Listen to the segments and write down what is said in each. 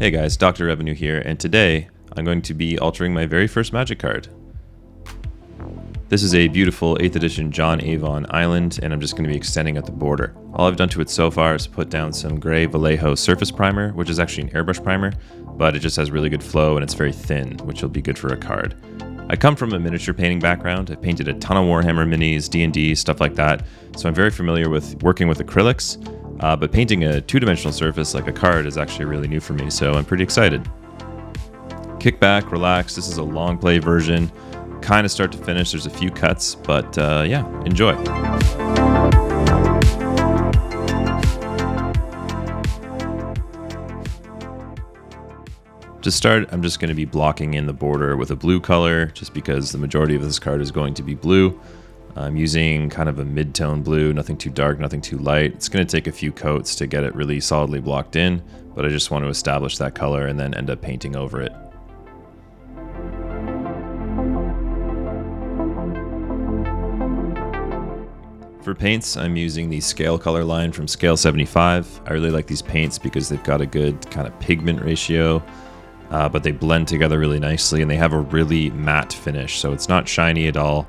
Hey guys, dr.Revenue here, and today I'm going to be altering my very first Magic card. This is a beautiful 8th edition John Avon island, and I'm just going to be extending at the border. All I've done to it so far is put down some gray Vallejo surface primer, which is actually an airbrush primer, but it just has really good flow and it's very thin, which will be good for a card. I come from a miniature painting background. I've painted a ton of Warhammer minis, D&D, stuff like that, so I'm very familiar with working with acrylics. But painting a two-dimensional surface like a card is actually really new for me, so I'm pretty excited. Kick back, relax. This is a long play version, kind of start to finish. There's a few cuts, but yeah, enjoy. To start, I'm just going to be blocking in the border with a blue color, just because the majority of this card is going to be blue. I'm using kind of a mid-tone blue, nothing too dark, nothing too light. It's going to take a few coats to get it really solidly blocked in, but I just want to establish that color and then end up painting over it. For paints, I'm using the Scalecolor line from Scale 75. I really like these paints because they've got a good kind of pigment ratio, but they blend together really nicely and they have a really matte finish, so it's not shiny at all.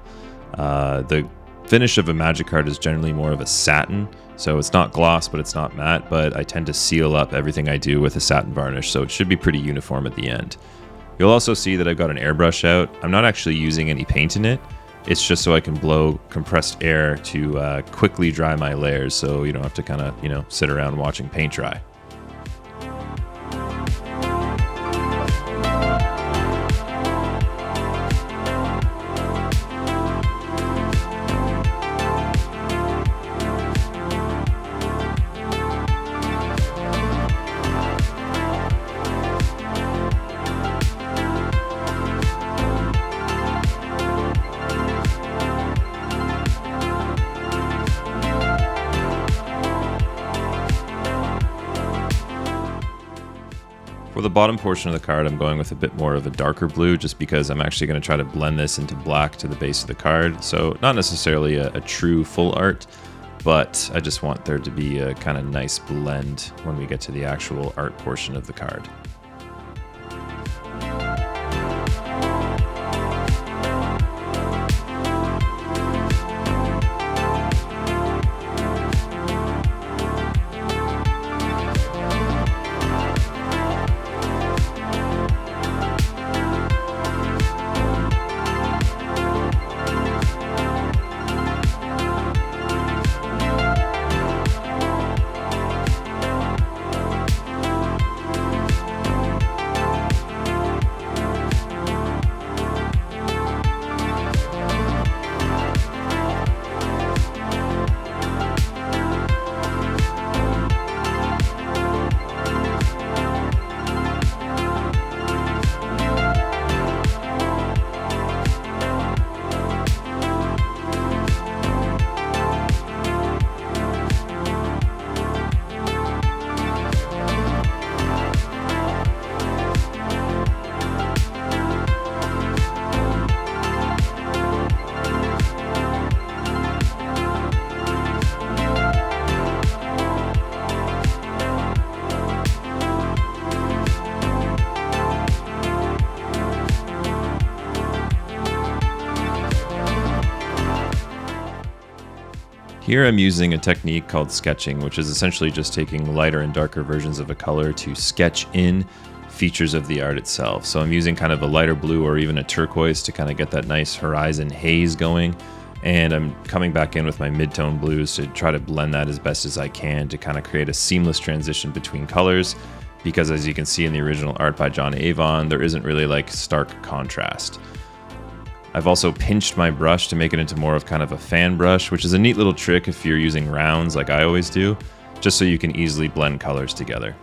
The finish of a Magic card is generally more of a satin, so it's not gloss, but it's not matte, but I tend to seal up everything I do with a satin varnish, so it should be pretty uniform at the end. You'll also see that I've got an airbrush out. I'm not actually using any paint in it. It's just so I can blow compressed air to quickly dry my layers, so you don't have to kind of, sit around watching paint dry. For the bottom portion of the card, I'm going with a bit more of a darker blue just because I'm actually going to try to blend this into black to the base of the card. So not necessarily a true full art, but I just want there to be a kind of nice blend when we get to the actual art portion of the card. Here I'm using a technique called sketching, which is essentially just taking lighter and darker versions of a color to sketch in features of the art itself. So I'm using kind of a lighter blue or even a turquoise to kind of get that nice horizon haze going. And I'm coming back in with my mid-tone blues to try to blend that as best as I can to kind of create a seamless transition between colors. Because as you can see in the original art by John Avon, there isn't really like stark contrast. I've also pinched my brush to make it into more of kind of a fan brush, which is a neat little trick if you're using rounds like I always do, just so you can easily blend colors together.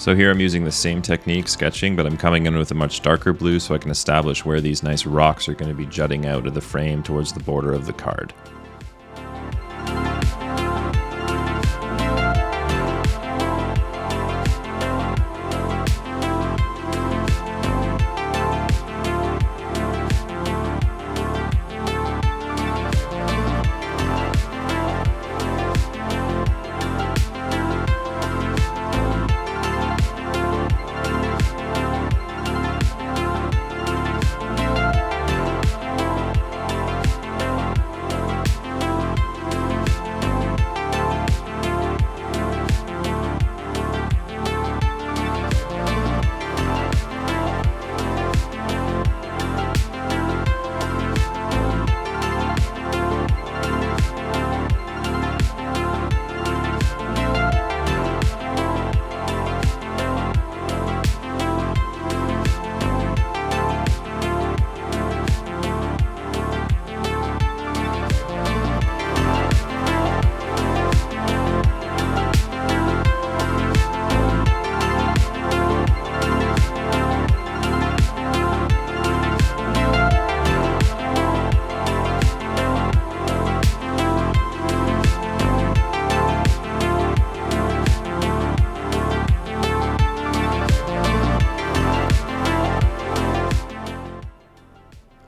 So here I'm using the same technique sketching, but I'm coming in with a much darker blue so I can establish where these nice rocks are going to be jutting out of the frame towards the border of the card.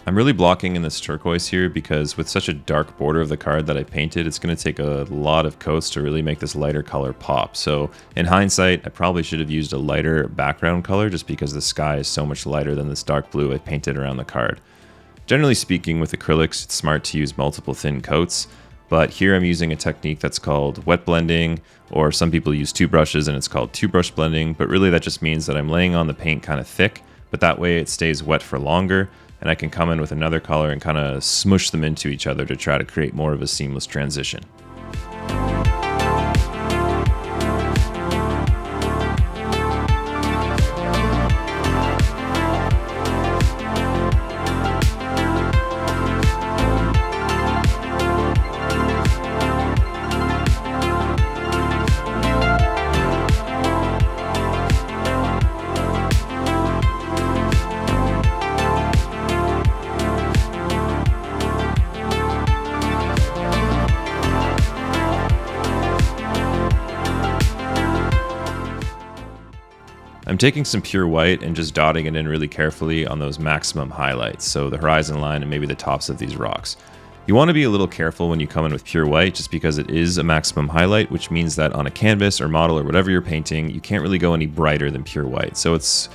I'm really blocking in this turquoise here because with such a dark border of the card that I painted, it's going to take a lot of coats to really make this lighter color pop. So in hindsight, I probably should have used a lighter background color just because the sky is so much lighter than this dark blue I painted around the card. Generally speaking, with acrylics, it's smart to use multiple thin coats, but here I'm using a technique that's called wet blending, or some people use two brushes and it's called two brush blending, but really that just means that I'm laying on the paint kind of thick, but that way it stays wet for longer, and I can come in with another color and kind of smush them into each other to try to create more of a seamless transition. I'm taking some pure white and just dotting it in really carefully on those maximum highlights, so the horizon line and maybe the tops of these rocks. You want to be a little careful when you come in with pure white just because it is a maximum highlight, which means that on a canvas or model or whatever you're painting, you can't really go any brighter than pure white. So it's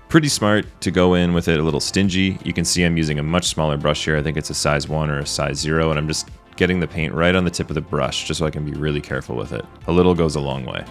pretty smart to go in with it a little stingy. You can see I'm using a much smaller brush here. I think it's a size 1 or a size 0, and I'm just getting the paint right on the tip of the brush just so I can be really careful with it. A little goes a long way.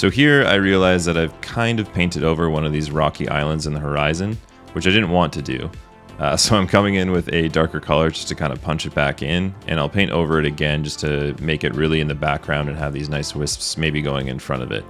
So here I realized that I've kind of painted over one of these rocky islands in the horizon, which I didn't want to do. So I'm coming in with a darker color just to kind of punch it back in, and I'll paint over it again just to make it really in the background and have these nice wisps maybe going in front of it.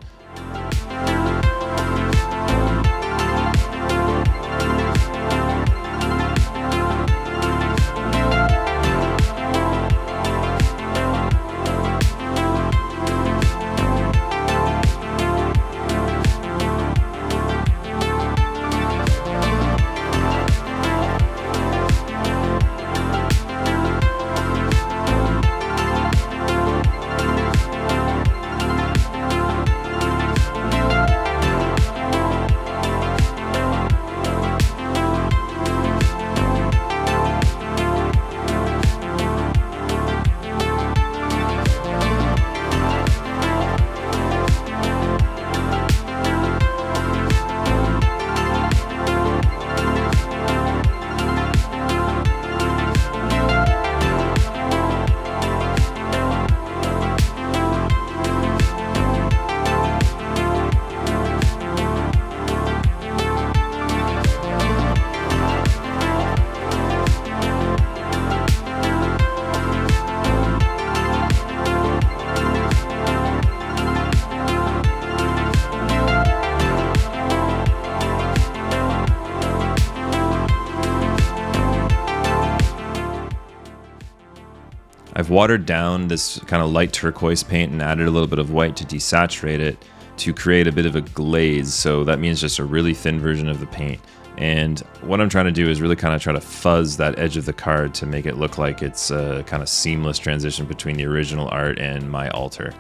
I've watered down this kind of light turquoise paint and added a little bit of white to desaturate it to create a bit of a glaze. So that means just a really thin version of the paint. And what I'm trying to do is really kind of try to fuzz that edge of the card to make it look like it's a kind of seamless transition between the original art and my alter.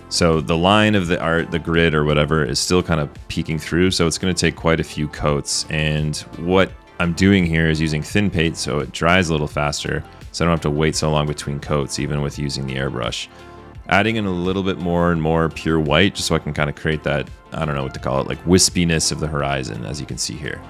So the line of the art, the grid or whatever, is still kind of peeking through, so it's going to take quite a few coats. And what I'm doing here is using thin paint so it dries a little faster, so I don't have to wait so long between coats, even with using the airbrush. Adding in a little bit more and more pure white, just so I can kind of create that, I don't know what to call it, like wispiness of the horizon, as you can see here.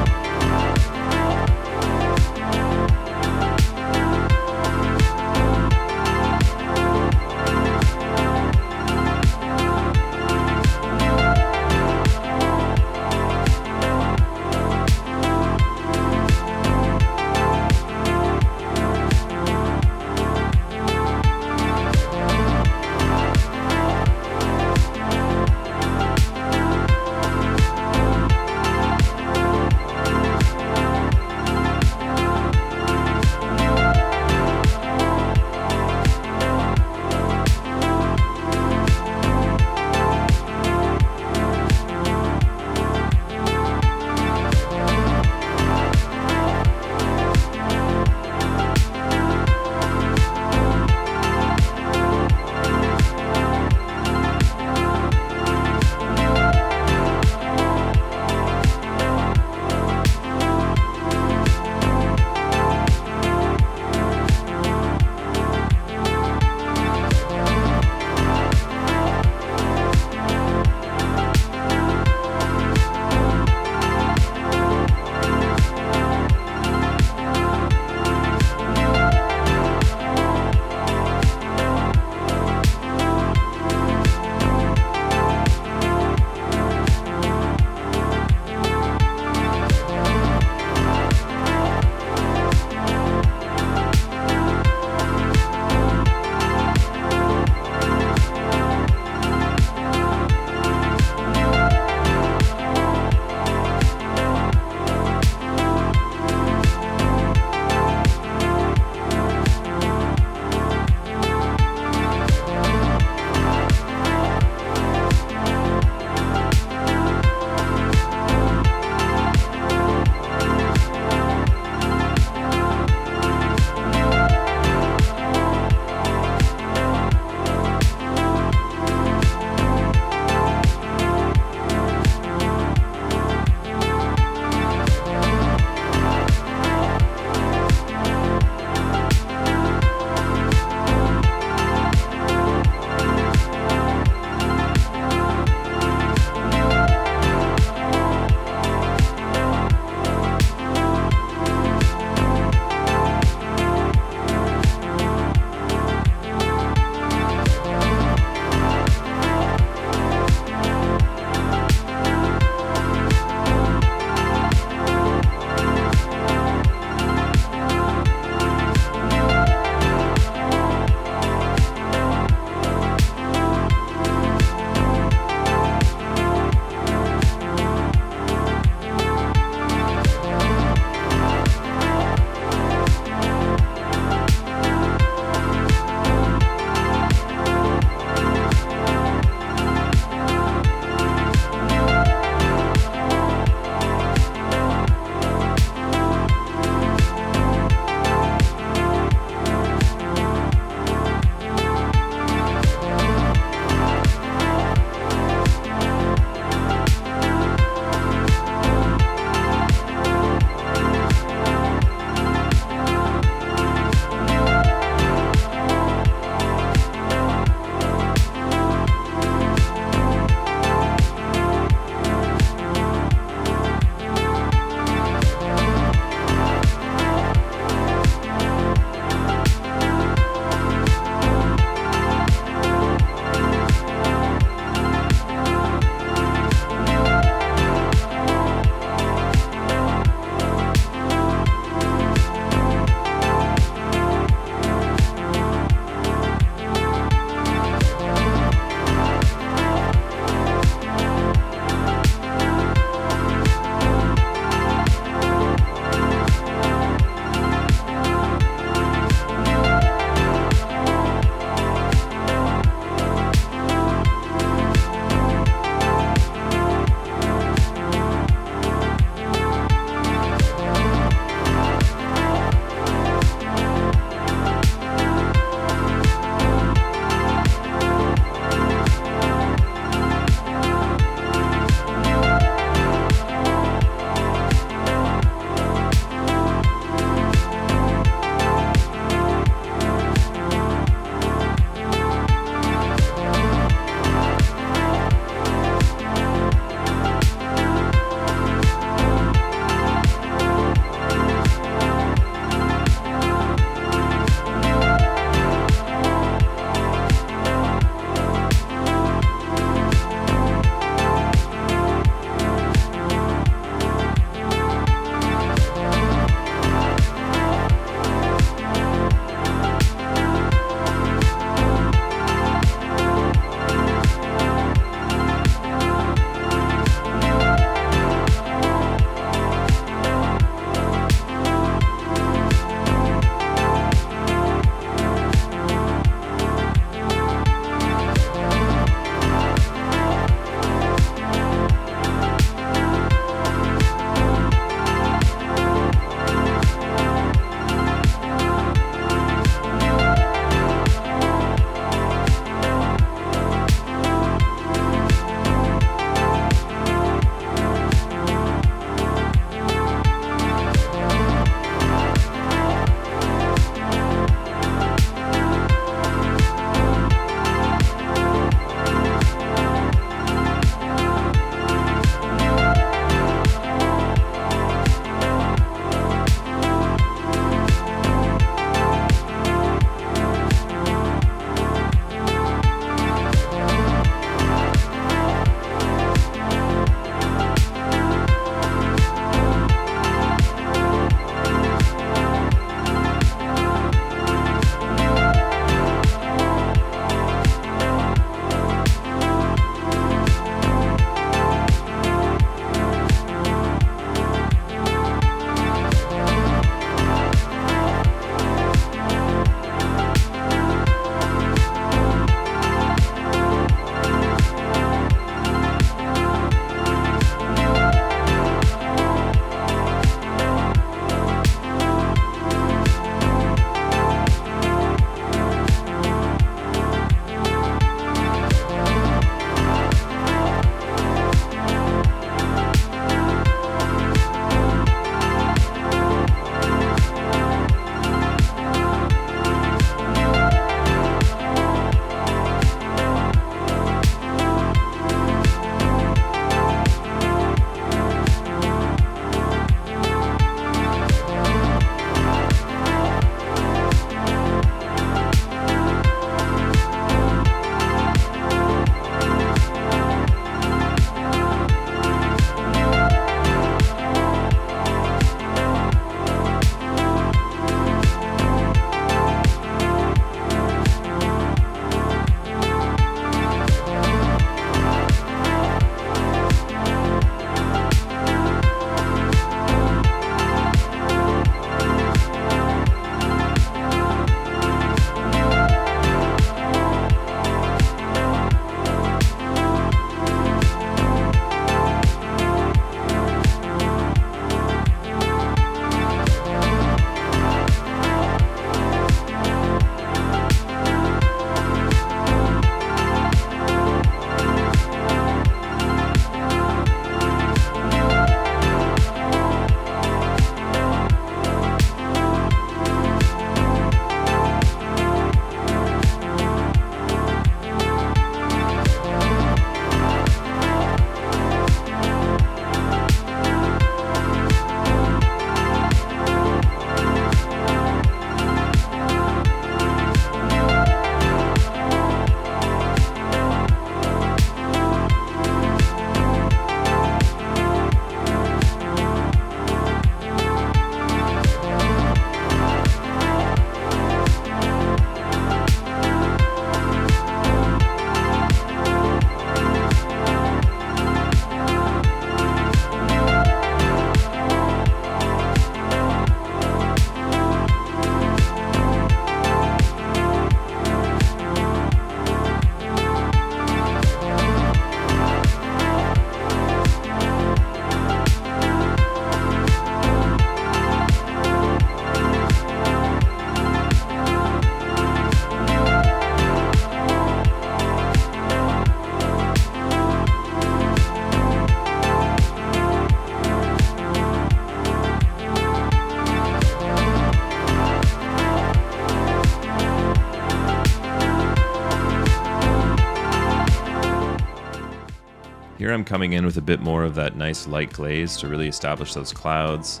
Here I'm coming in with a bit more of that nice light glaze to really establish those clouds.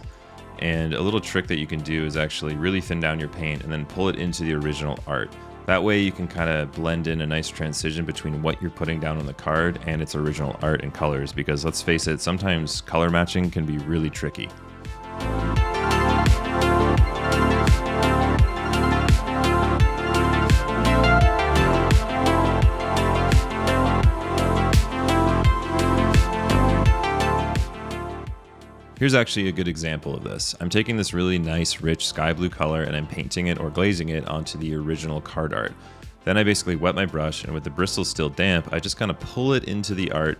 And a little trick that you can do is actually really thin down your paint and then pull it into the original art. That way you can kind of blend in a nice transition between what you're putting down on the card and its original art and colors, because let's face it, sometimes color matching can be really tricky. Here's actually a good example of this. I'm taking this really nice, rich sky blue color and I'm painting it or glazing it onto the original card art. Then I basically wet my brush, and with the bristles still damp, I just kind of pull it into the art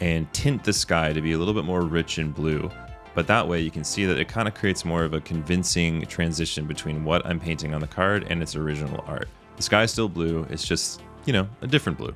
and tint the sky to be a little bit more rich in blue. But that way you can see that it kind of creates more of a convincing transition between what I'm painting on the card and its original art. The sky is still blue, it's just, you know, a different blue.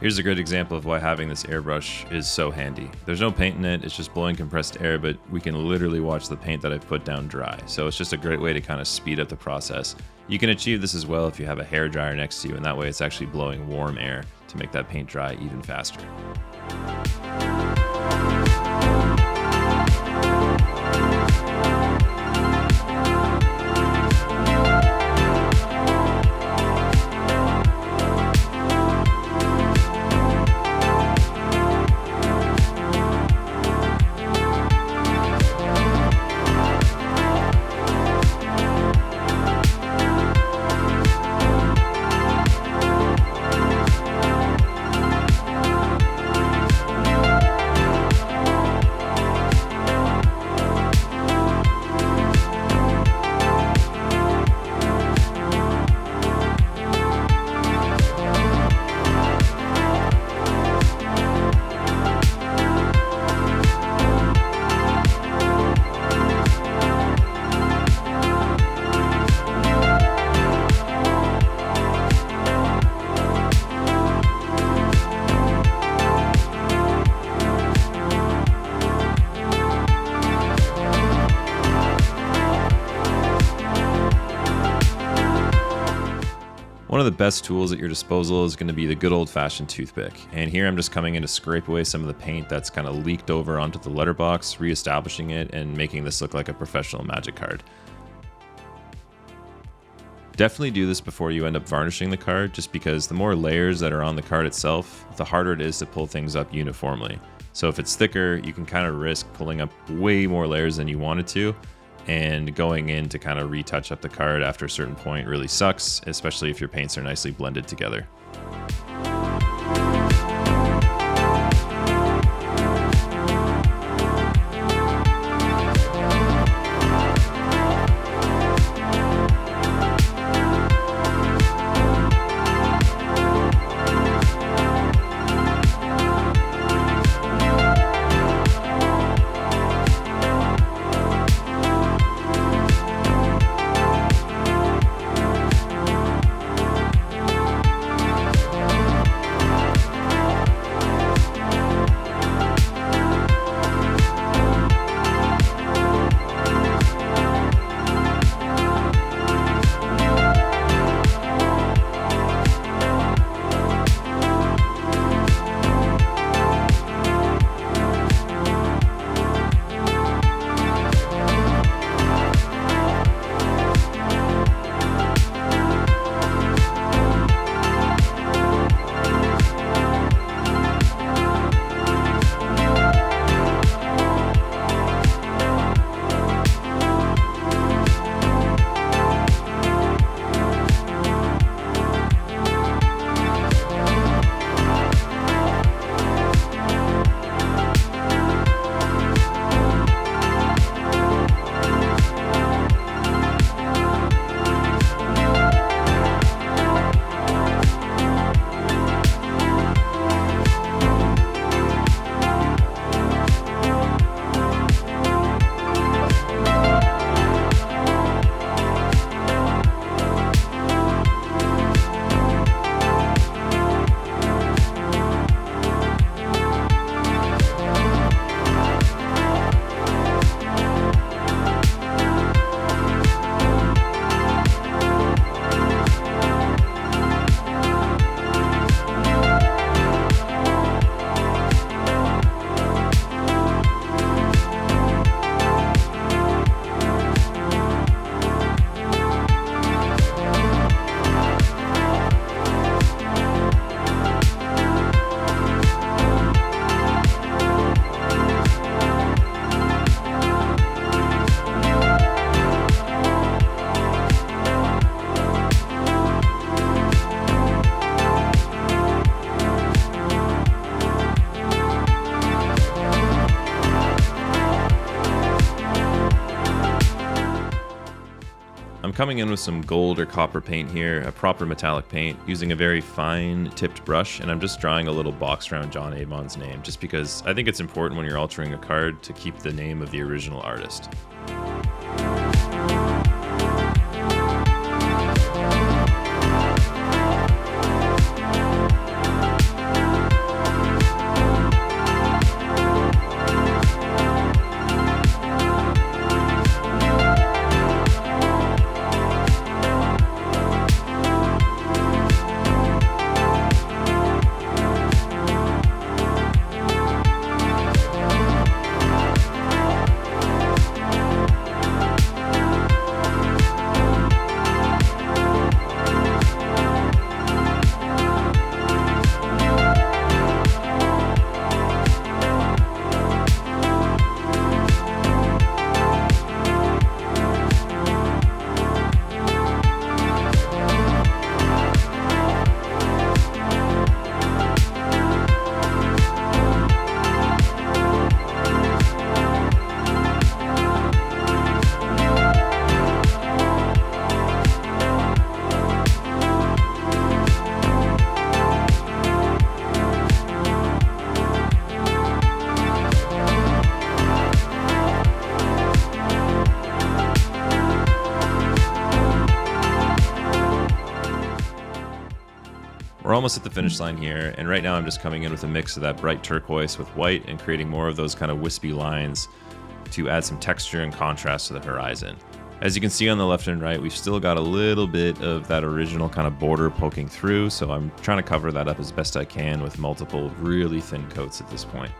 Here's a great example of why having this airbrush is so handy. There's no paint in it, it's just blowing compressed air, but we can literally watch the paint that I've put down dry. So it's just a great way to kind of speed up the process. You can achieve this as well if you have a hair dryer next to you, and that way it's actually blowing warm air to make that paint dry even faster. One of the best tools at your disposal is going to be the good old-fashioned toothpick. And here I'm just coming in to scrape away some of the paint that's kind of leaked over onto the letterbox, reestablishing it and making this look like a professional Magic card. Definitely do this before you end up varnishing the card, just because the more layers that are on the card itself, the harder it is to pull things up uniformly. So if it's thicker, you can kind of risk pulling up way more layers than you wanted to, and going in to kind of retouch up the card after a certain point really sucks, especially if your paints are nicely blended together. I'm coming in with some gold or copper paint here, a proper metallic paint, using a very fine tipped brush, and I'm just drawing a little box around John Avon's name, just because I think it's important when you're altering a card to keep the name of the original artist. We're almost at the finish line here, and right now I'm just coming in with a mix of that bright turquoise with white and creating more of those kind of wispy lines to add some texture and contrast to the horizon. As you can see on the left and right, we've still got a little bit of that original kind of border poking through, so I'm trying to cover that up as best I can with multiple really thin coats at this point.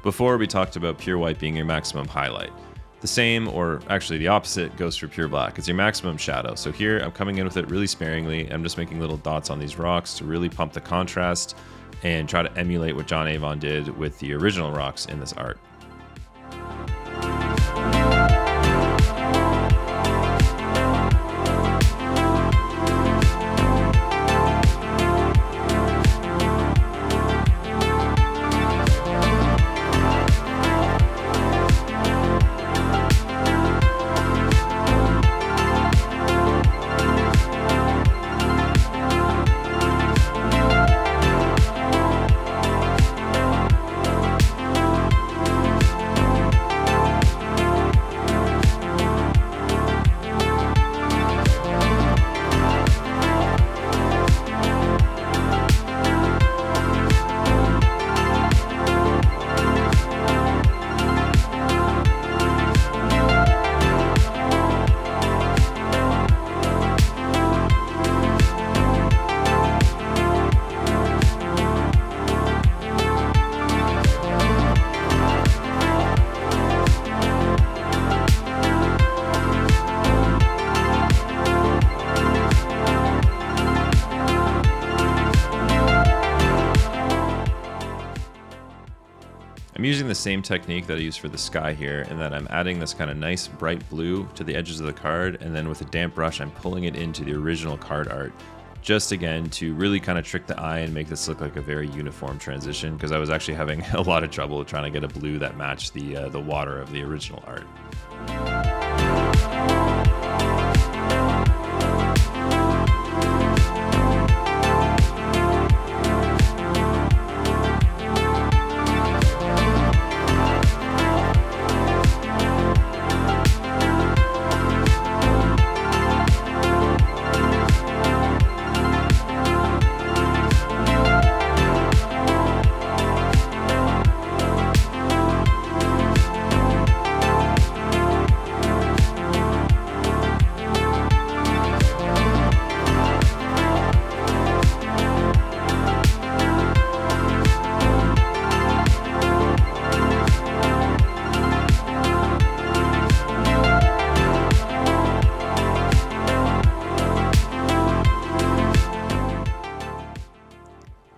Before, we talked about pure white being your maximum highlight. The same, or actually the opposite, goes for pure black. It's your maximum shadow. So here I'm coming in with it really sparingly. I'm just making little dots on these rocks to really pump the contrast and try to emulate what John Avon did with the original rocks in this art. I'm using the same technique that I used for the sky here, in that I'm adding this kind of nice bright blue to the edges of the card, and then with a damp brush I'm pulling it into the original card art, just again to really kind of trick the eye and make this look like a very uniform transition, because I was actually having a lot of trouble trying to get a blue that matched the water of the original art.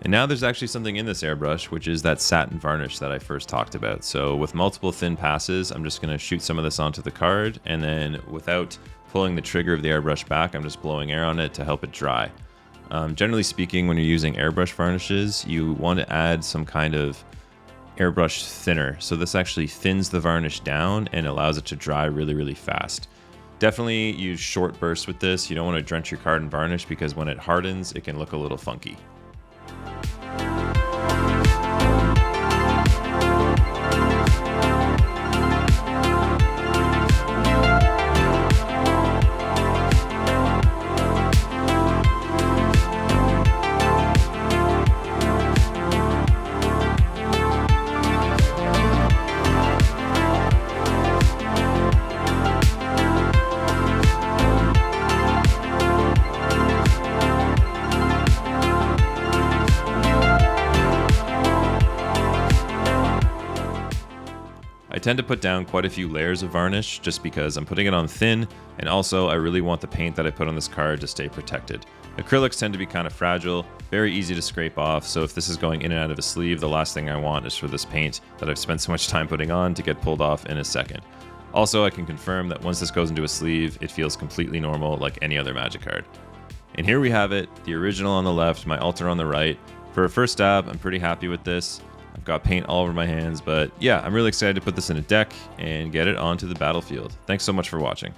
Now there's actually something in this airbrush, which is that satin varnish that I first talked about. So with multiple thin passes, I'm just going to shoot some of this onto the card, and then without pulling the trigger of the airbrush back, I'm just blowing air on it to help it dry. Generally speaking, when you're using airbrush varnishes, you want to add some kind of airbrush thinner. So this actually thins the varnish down and allows it to dry really, really fast. Definitely use short bursts with this. You don't want to drench your card in varnish, because when it hardens, it can look a little funky. I tend to put down quite a few layers of varnish just because I'm putting it on thin, and also I really want the paint that I put on this card to stay protected. Acrylics tend to be kind of fragile, very easy to scrape off, so if this is going in and out of a sleeve, the last thing I want is for this paint that I've spent so much time putting on to get pulled off in a second. Also, I can confirm that once this goes into a sleeve, it feels completely normal like any other Magic card. And here we have it, the original on the left, my altar on the right. For a first dab, I'm pretty happy with this. I've got paint all over my hands, but yeah, I'm really excited to put this in a deck and get it onto the battlefield. Thanks so much for watching.